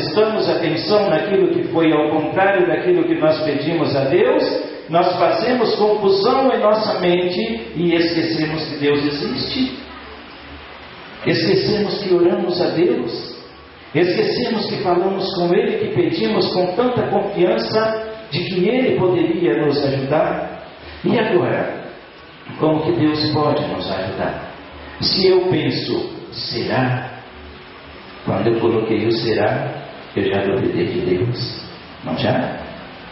prestamos atenção naquilo que foi ao contrário daquilo que nós pedimos a Deus, nós fazemos confusão em nossa mente e esquecemos que Deus existe. Esquecemos que oramos a Deus. Esquecemos que falamos com Ele, que pedimos com tanta confiança de que Ele poderia nos ajudar. E agora, como que Deus pode nos ajudar? Se eu penso, será? Quando eu coloquei o será, eu já duvidei de Deus. Não já?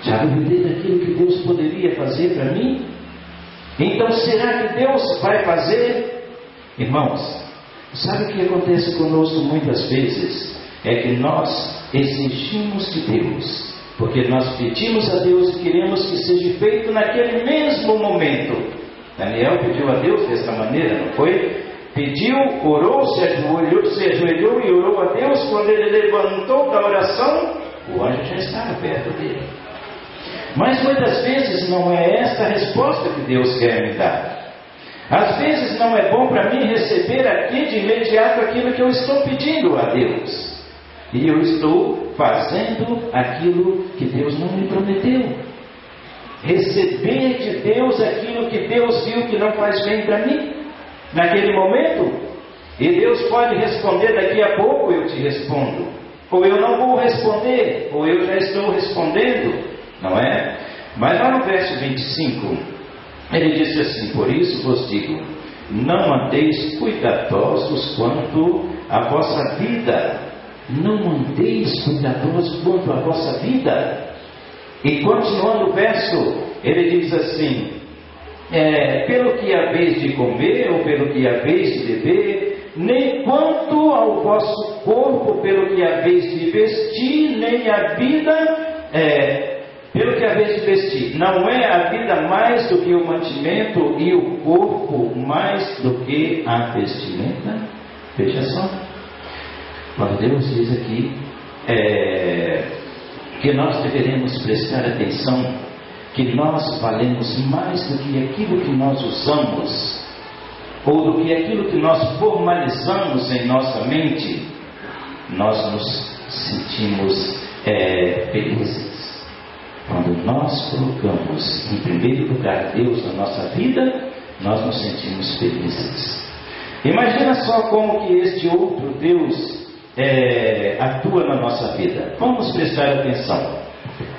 Já duvidei daquilo que Deus poderia fazer para mim? Então será que Deus vai fazer? Irmãos, sabe o que acontece conosco muitas vezes? É que nós exigimos de Deus, porque nós pedimos a Deus e queremos que seja feito naquele mesmo momento. Daniel pediu a Deus dessa maneira, não foi? Pediu, orou, se ajoelhou e orou a Deus. Quando ele levantou da oração, o anjo já estava perto dele. Mas muitas vezes não é esta a resposta que Deus quer me dar. Às vezes não é bom para mim receber aqui de imediato aquilo que eu estou pedindo a Deus. E eu estou fazendo aquilo que Deus não me prometeu. Receber de Deus aquilo que Deus viu que não faz bem para mim naquele momento. E Deus pode responder daqui a pouco, eu te respondo. Ou eu não vou responder, ou eu já estou respondendo, não é? Mas lá no verso 25, ele disse assim: por isso vos digo, não andeis cuidadosos quanto à vossa vida. Não andeis cuidadosos quanto à vossa vida. E continuando o verso, ele diz assim: pelo que haveis de comer, ou pelo que haveis de beber, nem quanto ao vosso corpo, pelo que haveis de vestir, nem a vida, pelo que haveis de vestir. Não é a vida mais do que o mantimento, e o corpo mais do que a vestimenta? Veja só. Quando Deus diz aqui que nós deveremos prestar atenção, que nós valemos mais do que aquilo que nós usamos, ou do que aquilo que nós formalizamos em nossa mente, nós nos sentimos felizes. Quando nós colocamos em primeiro lugar Deus na nossa vida, nós nos sentimos felizes. Imagina só como que este outro Deus atua na nossa vida. Vamos prestar atenção.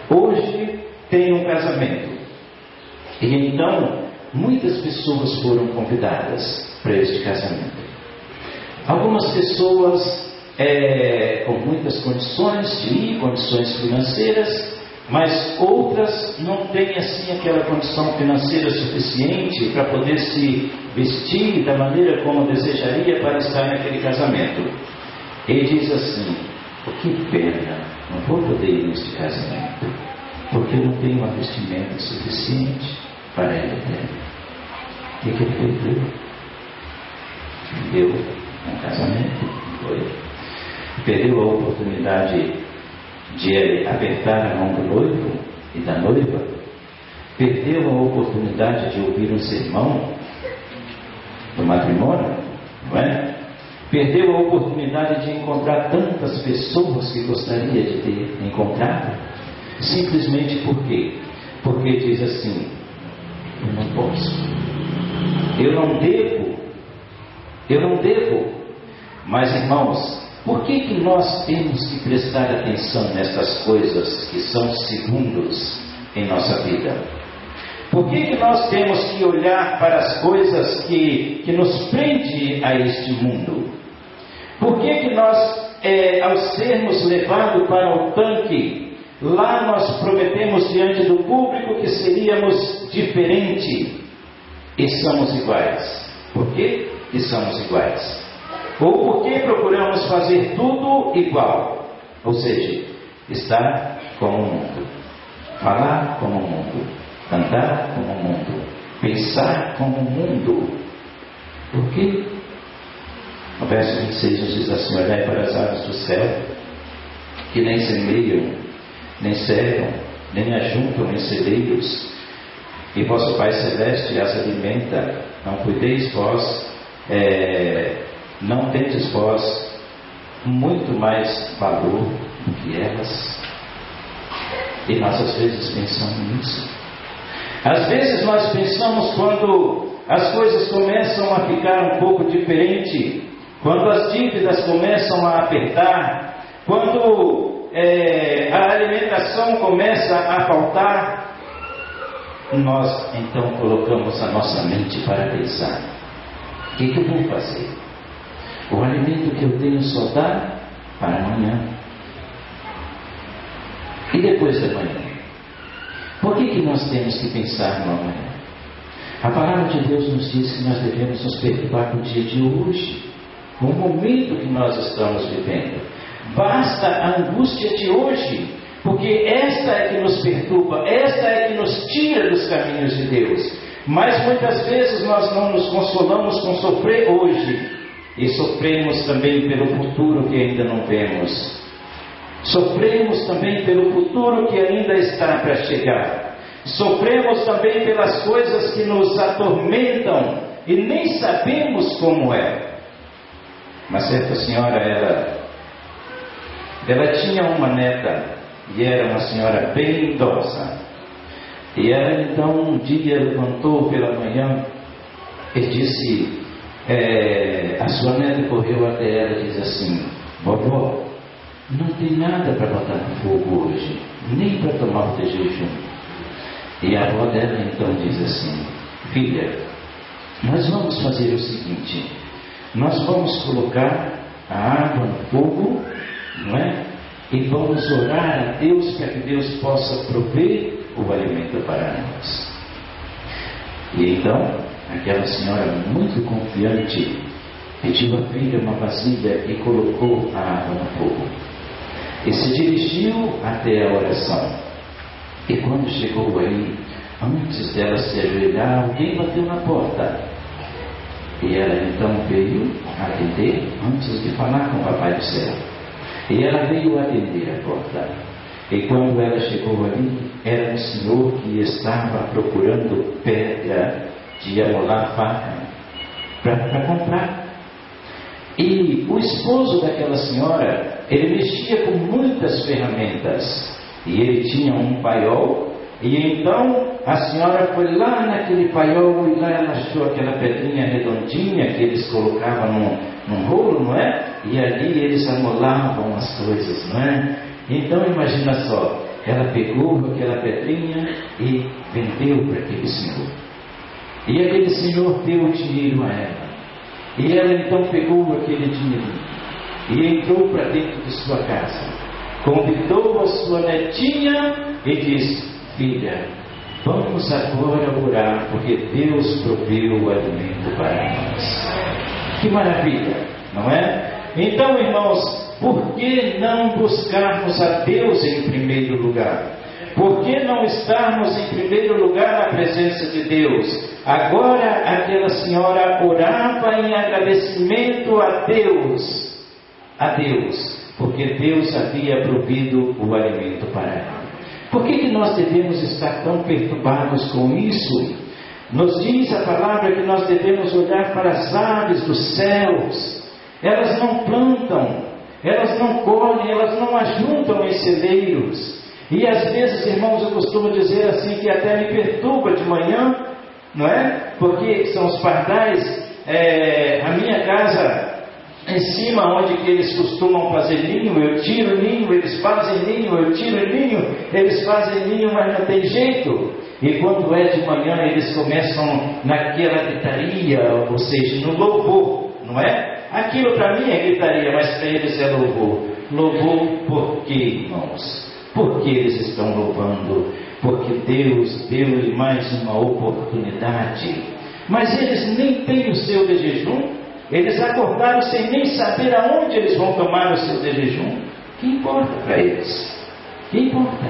Hoje tem um casamento, e então muitas pessoas foram convidadas para este casamento. Algumas pessoas com muitas condições de ir, condições financeiras, mas outras não têm assim aquela condição financeira suficiente para poder se vestir da maneira como desejaria para estar naquele casamento. Ele diz assim: que pena, não vou poder ir neste casamento, porque eu não tenho uma vestimenta suficiente para ele. O que ele fez? Deu um casamento, foi. Perdeu a oportunidade de apertar a mão do noivo e da noiva. Perdeu a oportunidade de ouvir um sermão do matrimônio, não é? Perdeu a oportunidade de encontrar tantas pessoas que gostaria de ter encontrado, simplesmente por quê? Porque diz assim: eu não posso, eu não devo. Mas irmãos, por que nós temos que prestar atenção nessas coisas que são segundos em nossa vida? Por que nós temos que olhar para as coisas que nos prendem a este mundo? Por que nós, ao sermos levados para o tanque, lá nós prometemos diante do público que seríamos diferentes e somos iguais? Por que somos iguais? Ou por que procuramos fazer tudo igual? Ou seja, estar como o mundo, falar como o mundo, andar como o mundo, pensar como o mundo. Por quê? No verso 26 nos diz assim: olhai para as aves do céu, que nem semeiam, nem cegam, nem ajuntam em celeiros, e vosso Pai Celeste as alimenta. Não cuideis vós, não tendes vós muito mais valor do que elas. E nós às vezes pensamos nisso. Às vezes nós pensamos quando as coisas começam a ficar um pouco diferente, quando as dívidas começam a apertar, quando a alimentação começa a faltar, nós então colocamos a nossa mente para pensar: o que eu vou fazer? O alimento que eu tenho só dá para amanhã. E depois da manhã? Por que nós temos que pensar no amanhã? A palavra de Deus nos diz que nós devemos nos preocupar com o dia de hoje, com o momento que nós estamos vivendo. Basta a angústia de hoje, porque esta é que nos perturba, esta é que nos tira dos caminhos de Deus. Mas muitas vezes nós não nos consolamos com sofrer hoje, e sofremos também pelo futuro que ainda não vemos. Sofremos também pelo futuro que ainda está para chegar. Sofremos também pelas coisas que nos atormentam e nem sabemos como é. Uma certa senhora, ela tinha uma neta, e era uma senhora bem idosa. E ela então um dia levantou pela manhã e disse, a sua neta correu até ela e disse assim: vovó, não tem nada para botar no fogo hoje, nem para tomar o teu jejum. E a avó dela então diz assim: filha, nós vamos fazer o seguinte, nós vamos colocar a água no fogo, não é? E vamos orar a Deus para que Deus possa prover o alimento para nós. E então, aquela senhora muito confiante pediu à filha uma vasilha e colocou a água no fogo. E se dirigiu até a oração. E quando chegou aí, antes dela se ajoelhar, alguém bateu na porta. E ela então veio atender antes de falar com o Papai do Céu. E ela veio atender a porta. E quando ela chegou ali, era um senhor que estava procurando pedra de amolar faca para comprar. E o esposo daquela senhora, ele mexia com muitas ferramentas. E ele tinha um paiol. E então a senhora foi lá naquele paiol e lá ela achou aquela pedrinha redondinha que eles colocavam num rolo, não é? E ali eles amolavam as coisas, não é? Então imagina só, ela pegou aquela pedrinha e vendeu para aquele senhor. E aquele senhor deu o dinheiro a ela. E ela então pegou aquele dinheiro e entrou para dentro de sua casa. Convidou a sua netinha e disse: filha, vamos agora orar, porque Deus proveu o alimento para nós. Que maravilha, não é? Então, irmãos, por que não buscarmos a Deus em primeiro lugar? Por que não estarmos em primeiro lugar na presença de Deus? Agora aquela senhora orava em agradecimento a Deus, porque Deus havia provido o alimento para ela. Por que nós devemos estar tão perturbados com isso? Nos diz a palavra que nós devemos olhar para as aves dos céus. Elas não plantam, elas não colhem, elas não ajuntam em celeiros. E às vezes, irmãos, eu costumo dizer assim que até me perturba de manhã, não é? Porque são os pardais, a minha casa em cima, onde que eles costumam fazer ninho, eu tiro ninho, eles fazem ninho, eu tiro ninho, eles fazem ninho, mas não tem jeito. E quando é de manhã, eles começam naquela gritaria, ou seja, no louvor, não é? Aquilo para mim é gritaria, mas para eles é louvor. Louvor por quê, irmãos? Porque eles estão louvando? Porque Deus deu-lhe mais uma oportunidade. Mas eles nem têm o seu de jejum. Eles acordaram sem nem saber aonde eles vão tomar o seu de jejum. Que importa para eles? Que importa?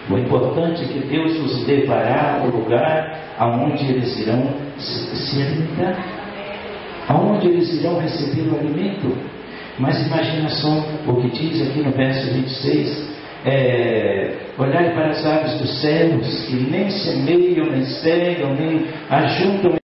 O importante é que Deus os levará ao lugar aonde eles irão se alimentar, aonde eles irão receber o alimento. Mas imagina só o que diz aqui no verso 26. Olhai para as aves dos céus, que nem semeiam, nem cegam, nem ajuntam